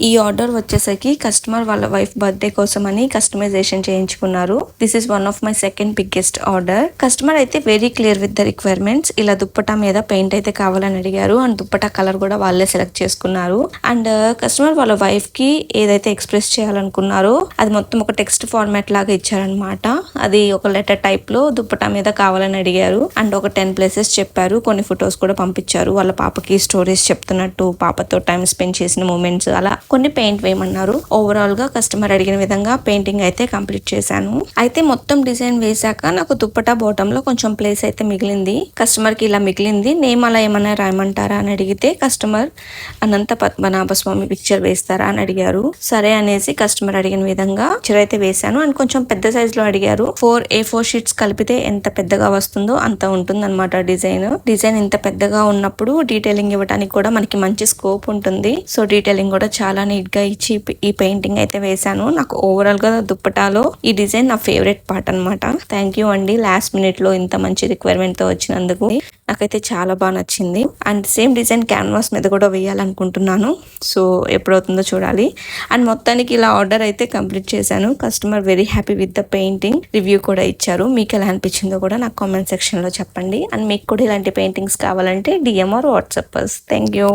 ఈ ఆర్డర్ వచ్చేసరికి కస్టమర్ వాళ్ళ వైఫ్ బర్త్డే కోసం అని కస్టమైజేషన్ చేయించుకున్నారు. This is one of my second biggest order. Customer అయితే very clear with the requirements. ఇలా దుప్పటా మీద పెయింట్ అయితే కావాలని అడిగారు అండ్ దుప్పటా కలర్ కూడా వాళ్ళే సెలెక్ట్ చేసుకున్నారు. అండ్ కస్టమర్ వాళ్ళ వైఫ్ కి ఏదైతే ఎక్స్ప్రెస్ చేయాలనుకున్నారో అది మొత్తం ఒక టెక్స్ట్ ఫార్మాట్ లాగా ఇచ్చారనమాట. అది ఒక లెటర్ టైప్ లో దుప్పటా మీద కావాలని అడిగారు అండ్ ఒక 10 ప్లేసెస్ చెప్పారు. కొన్ని ఫొటోస్ కూడా పంపించారు. వాళ్ళ పాపకి స్టోరీస్ చెప్తున్నట్టు, పాపతో టైం స్పెండ్ చేసిన మూమెంట్స్, అలా కొన్ని పెయింట్ వేయమన్నారు. ఓవరాల్ గా కస్టమర్ అడిగిన విధంగా పెయింటింగ్ అయితే కంప్లీట్ చేశాను. అయితే మొత్తం డిజైన్ వేసాక నాకు దుప్పటా బాటమ్ లో కొంచెం ప్లేస్ అయితే మిగిలింది. కస్టమర్ కి ఇలా మిగిలింది, నేమ్ అలా ఏమన్నా రాయమంటారా అని అడిగితే కస్టమర్ అనంత పద్మనాభ స్వామి పిక్చర్ వేస్తారా అని అడిగారు. సరే అనేసి కస్టమర్ అడిగిన విధంగా పిక్చర్ అయితే వేశాను. అండ్ కొంచెం పెద్ద సైజ్ లో అడిగారు. 4 A4 షీట్స్ కలిపితే ఎంత పెద్దగా వస్తుందో అంత ఉంటుంది అనమాట డిజైన్ ఇంత పెద్దగా ఉన్నప్పుడు డీటెయిలింగ్ ఇవ్వడానికి కూడా మనకి మంచి స్కోప్ ఉంటుంది. సో డీటెయిలింగ్ కూడా చాలా నీట్ గా ఇచ్చి ఈ పెయింటింగ్ అయితే వేశాను. నాకు ఓవరాల్ గా దుప్పటాలో ఈ డిజైన్ నా ఫేవరెట్ పార్ట్ అనమాట. థ్యాంక్ యూ అండి, లాస్ట్ మినిట్ లో ఇంత మంచి రిక్వైర్మెంట్ తో వచ్చినందుకు. నాకైతే చాలా బాగా నచ్చింది. అండ్ సేమ్ డిజైన్ క్యాన్వాస్ మీద కూడా వేయాలనుకుంటున్నాను. సో ఎప్పుడవుతుందో చూడాలి. అండ్ మొత్తానికి ఇలా ఆర్డర్ అయితే కంప్లీట్ చేశాను. Customer very happy with the painting. Review కూడా ఇచ్చారు. మీకు ఎలా అనిపించిందో కూడా నాకు కామెంట్ సెక్షన్ లో చెప్పండి. అండ్ మీకు కూడా ఇలాంటి పెయింటింగ్స్ కావాలంటే DM or WhatsApp us. Thank you.